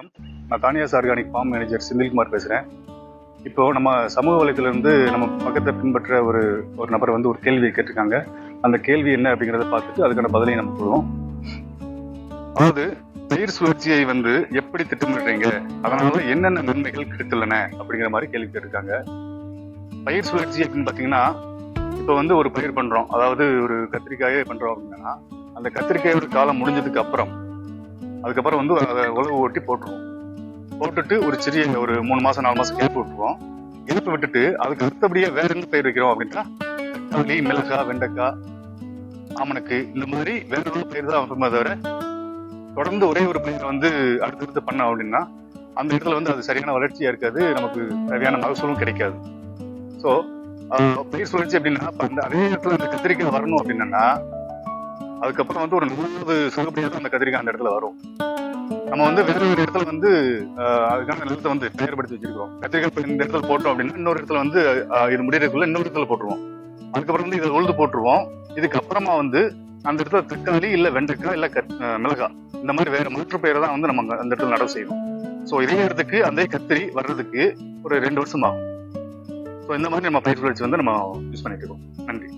வணக்கம். நான் Taniya's organic form manager Senthilkumar பேசுகிறேன். இப்போ நம்ம சமூக வலைத்திலிருந்து நம்ம பக்கத்தை பின்பற்ற ஒரு நபர் வந்து ஒரு கேள்வியை கேட்டிருக்காங்க. அந்த கேள்வி என்ன அப்படிங்கிறத பார்த்துட்டு அதுக்கான பதிலை நம்ம சொல்லுவோம். அதாவது பயிர் சுழற்சியை வந்து எப்படி திட்டமிடுறீங்க, அதனால என்னென்ன நன்மைகள் கிடைத்துள்ளன அப்படிங்கிற மாதிரி கேள்வி கேட்டிருக்காங்க. பயிர் சுழற்சி அப்படின்னு பார்த்தீங்கன்னா, இப்போ வந்து ஒரு பயிர் பண்றோம், அதாவது ஒரு கத்திரிக்காயே பண்றோம் அப்படின்னா, அந்த கத்திரிக்காயோட காலம் முடிஞ்சதுக்கு அப்புறம் அதுக்கப்புறம் வந்து அதை உழவு ஓட்டி போட்டுருவோம். போட்டுட்டு ஒரு சிறிய ஒரு 3 மாசம் 4 மாசம் கேப் விட்டுருவோம். கேப் விட்டுட்டு அதுக்கு அடுத்தபடியே வேற என்ன பயிர் வைக்கிறோம் அப்படின்னா, தக்காளி, மிளகாய், வெண்டைக்காய், ஆமணக்கு, இந்த மாதிரி வேற ஒரு பயிர் தான் வைப்போமே தவிர தொடர்ந்து ஒரே ஒரு பயிரை வந்து அடுத்தடுத்து பண்ணோம் அப்படின்னா அந்த இடத்துல வந்து அது சரியான வளர்ச்சியா இருக்காது, நமக்கு தேவையான மகசூலும் கிடைக்காது. ஸோ பயிர் சுழற்சி அப்படின்னா அதே இடத்துல அந்த கத்திரிக்காய் வரணும் அப்படின்னா அதுக்கப்புறம் வந்து ஒரு 4 சுகப்படியாக அந்த கத்திரிக்காய் அந்த இடத்துல வரும். நம்ம வந்து வேற ஒரு இடத்துல வந்து அதுக்கான நிலத்தை வந்து தயார்படுத்தி வச்சிருக்கோம். கத்திரிக்காய் இந்த இடத்துல போட்டோம் அப்படின்னா இன்னொரு இடத்துல வந்து இது முடியறதுக்குள்ள இன்னொரு இடத்துல போட்டுருவோம். அதுக்கப்புறம் வந்து இதை உழுது போட்டுருவோம். இதுக்கப்புறமா வந்து அந்த இடத்துல தக்காளி இல்ல வெண்டைக்காய் இல்ல மிளகாய் இந்த மாதிரி வேற மாற்று பயிரை தான் வந்து நம்ம அந்த இடத்துல நடவு செய்யணும். ஸோ இதே இடத்துக்கு அந்த கத்திரி வர்றதுக்கு ஒரு 2 வருஷம் ஆகும். ஸோ இந்த மாதிரி நம்ம பயிர் சுழற்சி வந்து நம்ம யூஸ் பண்ணிட்டு இருக்கோம். நன்றி.